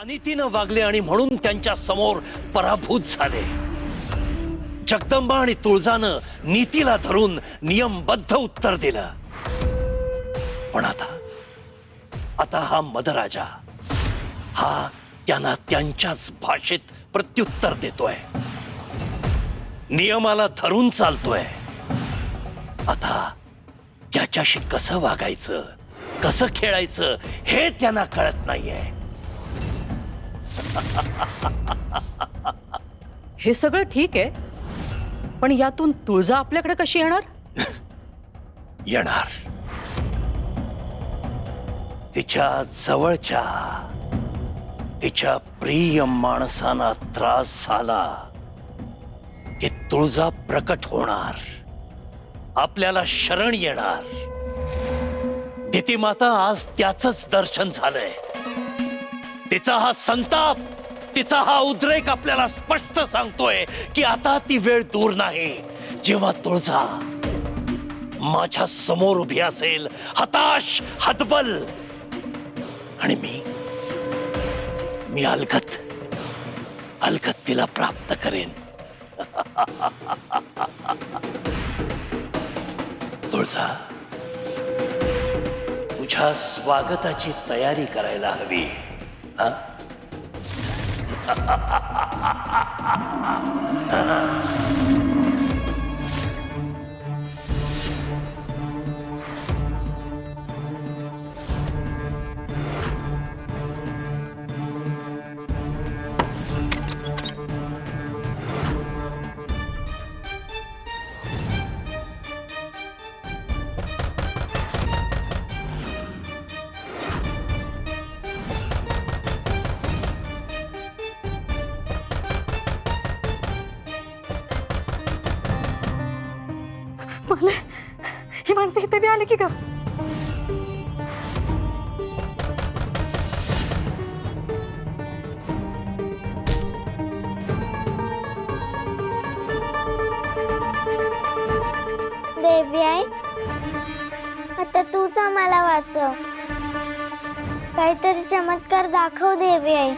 अनितीनं वागले आणि म्हणून त्यांच्या समोर पराभूत झाले. जगदंबा आणि तुळजानं नीतीला धरून नियमबद्ध उत्तर दिलं. पण आता हा मदराजा हा त्यांना त्यांच्याच भाषेत प्रत्युत्तर देतोय, नियमाला धरून चालतोय. आता त्याच्याशी कसं वागायचं, कसं खेळायचं हे त्यांना कळत नाहीये. हे सगळं ठीक आहे, पण यातून तुळजा आपल्याकडे कशी येणार? येणार. तिच्या जवळच्या, तिच्या प्रिय माणसांना त्रास झाला की तुळजा प्रकट होणार, आपल्याला शरण येणार. दितिमाता आज त्याचंच दर्शन झालंय. तिचा हा संताप, तिचा हा उद्रेक आपल्याला स्पष्ट सांगतोय की आता ती वेळ दूर नाही जेव्हा तुळजा माझ्या समोर उभी असेल, हताश, हतबल, आणि मी अलगत तिला प्राप्त करेन. तुळजा, तुझ्या स्वागताची तयारी करायला हवी. हा? ही माणसं इथे बी आली की ग? देवी आई, आता तूच आम्हाला वाचव. काहीतरी चमत्कार दाखव देवी आई.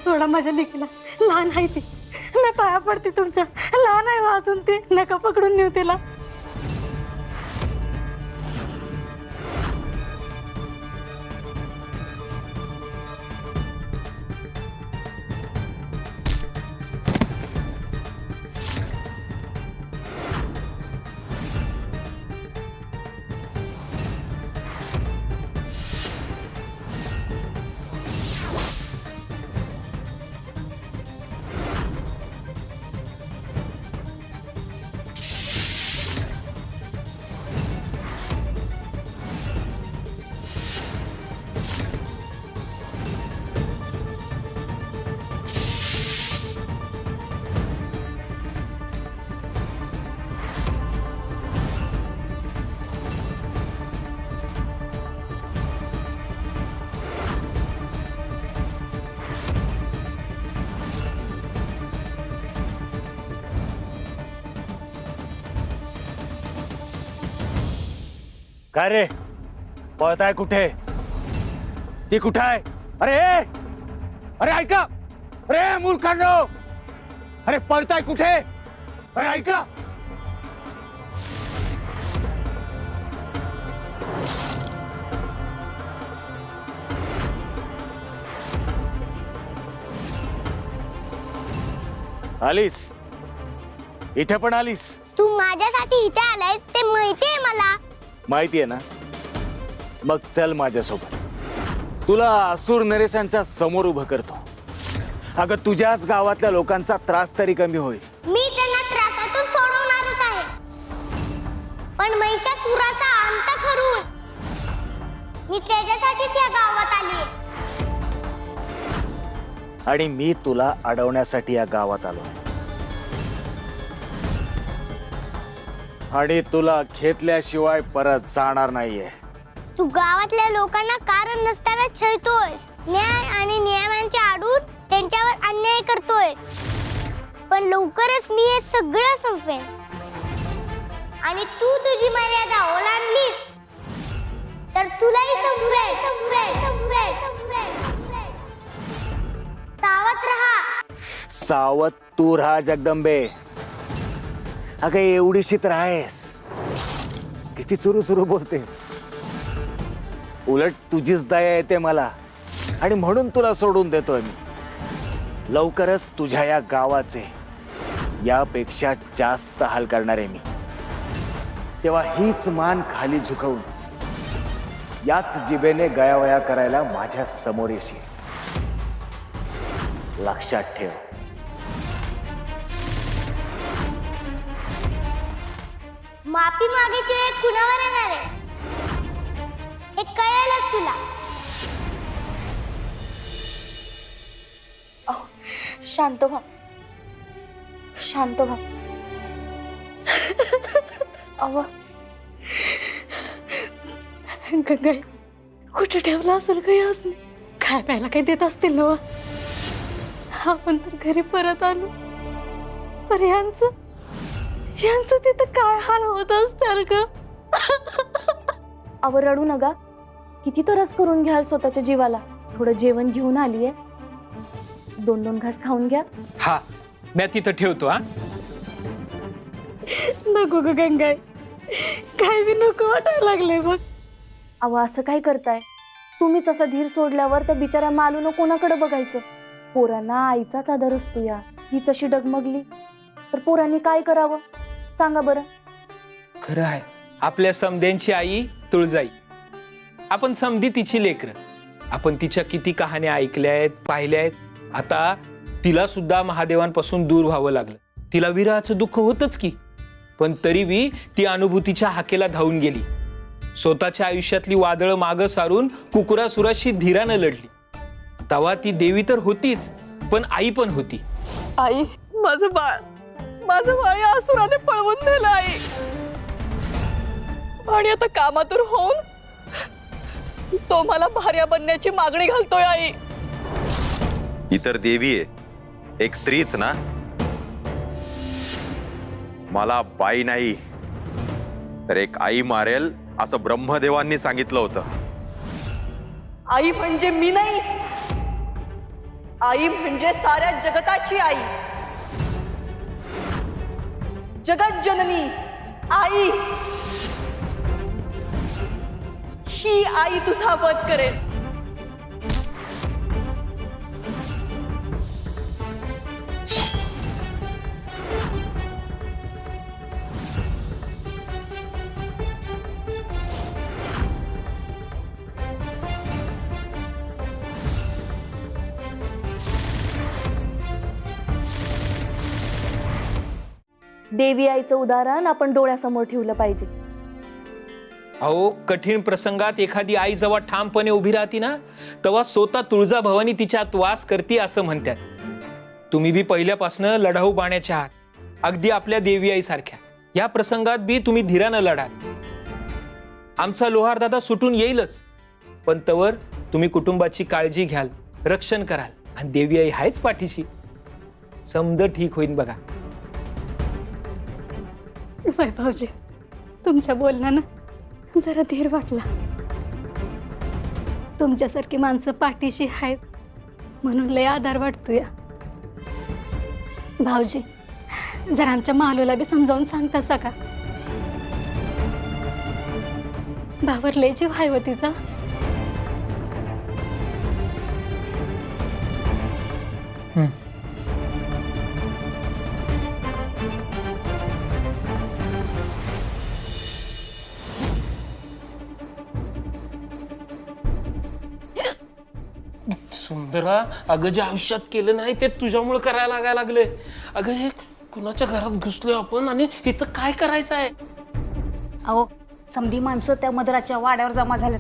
सोडा माझ्या लेकीला, लहान आहे ती. मी पाया पडते तुमच्या. लहान आहे वाजून ती, नका पकडून नेऊ तिला. काय रे, पळताय कुठे? ती कुठे आहे? अरे ऐका, अरे मूर्खांनो, अरे पळताय कुठे? अरे ऐका. आलीस? इथे पण आलीस? तू माझ्यासाठी इथे आलायस ते माहितीये मला. माहितीये ना? मग चल माझ्यासोबत. तुला असुर नरेशांच्या समोर उभं करतो. अगं तुझ्याच गावातल्या लोकांचा त्रास तरी कमी होईल. मी त्यांना त्रासातून सोडवणारच आहे, पण महिषासुराचा अंत करून मी त्याच्यासाठीच या गावात आली. आणि मी तुला अडवण्यासाठी या गावात आलो. आणि तुला घेतल्याशिवाय परत जाणार नाहीये. तू गावातल्या लोकांना कारण नसताना छळतोयस, न्याय आणि नियमांच्या आडून त्यांच्यावर अन्याय करतोयस. पण लवकरच मी हे सगळं संपवेन आणि तू तुझी मर्यादा ओलांडलीस तर तुलाही संपवेन. सावध राहा. सावध तू राहा जगदंबे. अगं एवढीशी तर आहेस, किती चुरू चुरू बोलतेस. उलट तुझीच दया येते मला आणि म्हणून तुला सोडून देतोय मी. लवकरच तुझ्या या गावाचे यापेक्षा जास्त हाल करणार आहे मी. तेव्हा हीच मान खाली झुकवून याच जिभेने गयावया करायला माझ्या समोर येशील. लक्षात ठेव. माफी मागायची वेळ कुणावर येणार आहे हे कळेलच तुला. शांत व्हा, शांत व्हा. अव गंगाई कुठे ठेवला असेल काही असणे. काय प्यायला काही देत असतील ना. आपण तर घरी परत आलो, पण यांचं तिथं काय हाल होत असतील ग. अव रडू नका, किती तरस करून घ्याल स्वतःच्या जीवाला. थोडं जेवण घेऊन आलीये, 2-2 घास खाऊन घ्या. हा, मी तिथं ठेवतो. हा, नको ग गंगाई, काय बी नको वाटायला लागले बघ. अव असं काय करताय तुम्हीच? असा धीर सोडल्यावर त्या बिचाऱ्या मालून कोणाकडे बघायचं? पोरांना आईचाच आधार असतो. या हीच अशी डगमगली तर पोरांनी काय करावं सांगा बरं. खरं आहे. आपल्या समध्यांची आई तुळजाई, आपण समधी तिची लेकरं. आपण तिच्या किती कहाण्या ऐकल्या आहेत, पाहिल्या आहेत. आता तिला सुद्धा महादेवांपासून दूर व्हावं लागलं. तिला विरहाचं दुःख होतच की, पण तरी बी ती अनुभूतीच्या हाकेला धावून गेली. स्वतःच्या आयुष्यातली वादळ मागं सारून कुकुरासुराशी धीरानं लढली. तेव्हा ती देवी तर होतीच, पण आई पण होती. आई, माझं बाळ या असुराने पळवून नेलं आई. आणि आता कामातून होऊन तो मला भार्या बनण्याची मागणी घालतोय आई. ही तर देवी आहे, एक स्त्रीच ना. मला बाई नाही तर एक आई मारेल असं ब्रह्मदेवांनी सांगितलं होतं. आई म्हणजे मी नाही, आई म्हणजे साऱ्या जगताची आई, जगत जननी आई. ही आई तुझा वध करेल. देवी आईचं उदाहरण आपण डोळ्यासमोर ठेवलं पाहिजे. अहो, कठीण प्रसंगात एखादी आई जेव्हा ठामपणे उभी राहती ना, तेव्हा स्वतः तुळजाभवानी तिच्यात वास करते असं म्हणतात. तुम्ही बी पहिल्यापासून लढाऊ बाण्याच्या आहात, अगदी आपल्या देवी आई सारख्या. या प्रसंगात बी तुम्ही धीरानं लढाल. आमचा लोहार दादा सुटून येईलच, पण तवर तुम्ही कुटुंबाची काळजी घ्याल, रक्षण कराल, आणि देवी आई आहेच पाठीशी. समद ठीक होईल बघा. वैभवजी, तुमच्या बोलण्यानं जरा धीर वाटला. तुमच्यासारखी माणसं पाठीशी आहेत म्हणून लय आधार वाटतोय. भाऊजी, जरा आमच्या मालूला बी समजावून सांगता का? भावर लय जीव आहे व तिचा. सुंदरा, अगं जे आयुष्यात केलं नाही ते तुझ्यामुळे करायला लागायला लागले. अगं, हे कुणाच्या घरात घुसलोय आपण आणि इथं काय करायचं आहे? अहो, समधी माणसं त्या मदराच्या वाड्यावर जमा झालेत.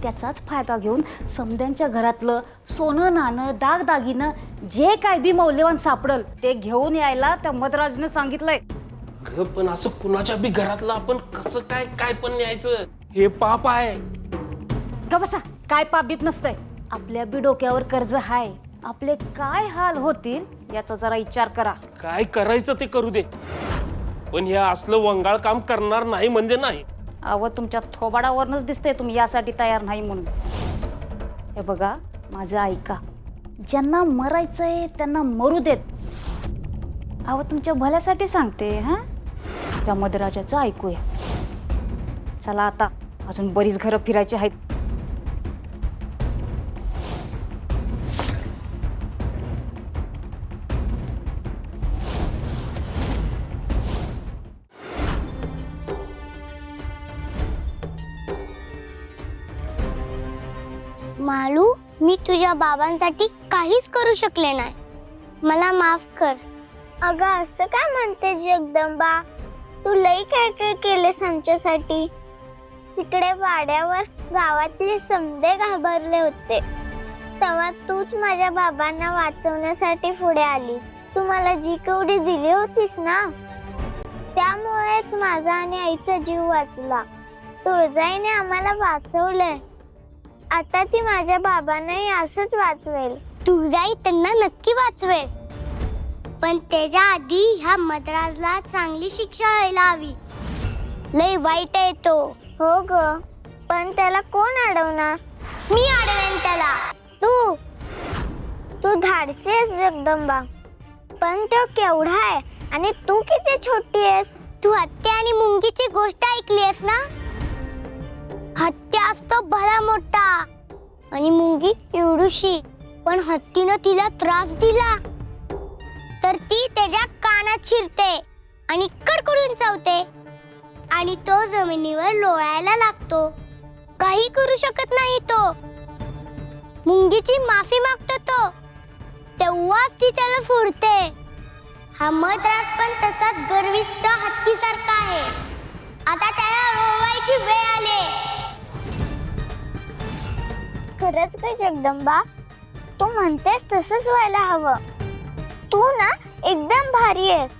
त्याचाच फायदा घेऊन समध्यांच्या घरातलं सोनं नाणं दागदागिनं जे काय बी मौल्यवान सापडल ते घेऊन यायला त्या मदराजनं सांगितलंय. पण असं कुणाच्या बी घरातलं आपण कसं काय पण न्यायचं? हे पाप आहे. का बसा, काय पाप बीत नसतंय. आपल्या बी डोक्यावर कर्ज हाय आपले काय हाल होतील याचा जरा विचार करा. काय करायचं ते करू दे, पण हे असलं वंगाळ काम करणार नाही म्हणजे नाही. अहो तुमच्या थोबाडावरनच दिसतंय तुम्ही यासाठी तयार नाही म्हणून. हे बघा माझं ऐका, ज्यांना मरायचंय त्यांना मरू देत. अहो तुमच्या भल्यासाठी सांगते. हा त्या मधुराजाचं ऐकूया. चला आता, अजून बरीच घरं फिरायची आहेत. मालू, मी तुझ्या बाबांसाठी काहीच करू शकले नाही. मला माफ कर. अगं असं काय म्हणते जगदंबा, तू लई काय काय केलेस आमच्यासाठी. तिकडे वाड्यावर गावातले समदे घाबरले होते, तेव्हा तूच माझ्या बाबांना वाचवण्यासाठी पुढे आलीस. तू मला जी कवडी दिली होतीस ना, त्यामुळेच माझा आणि आईचा जीव वाचला. तुळजाईने आम्हाला वाचवलंय. आता ती माझ्या बाबांनाही असंच वाचवेल. तुळजाई त्यांना नक्की वाचवेल, पण त्याच्या आधी ह्या मद्राजला चांगली शिक्षा व्हायला हवी. लय वाईट आहे तो. हो ग, पण त्याला कोण अडवणार? मी अडवेन त्याला. तू धाडसी आहेस जगदंबा, पण तो केवढा आहे आणि तू किती छोटी आहेस. तू हत्ती आणि मुंगीची गोष्ट ऐकली आहेस ना? हत्ती असतो भला मोठा आणि मुंगी एवढीशी, पण हत्तीनं तिला त्रास दिला तर ती त्याच्या कानात शिरते आणि कडकडून चावते आणि तो जमिनीवर लोळायला लागतो. काही करू शकत नाही तो. मुंगीची माफी मागतो तो, तेव्हाच ती त्याला सोडते. हा मद्राज पण तसाच गर्विष्ठ हत्तीसारखा आहे. आता त्याला रोवायची वेळ आली. खरंच काय जगदंबा, तू म्हणतेस तसंच व्हायला हवं. तू ना एकदम भारी आहेस.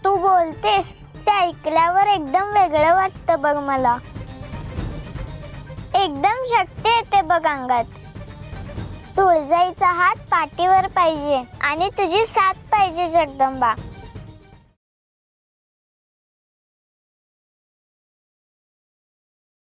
तू बोलतेस ते ऐकल्यावर एकदम वेगळं वाटतं बघ मला. एकदम शक्ती येते बघ अंगात. तुळजाईचा हात पाठीवर पाहिजे आणि तुझी साथ पाहिजे जगदंबा.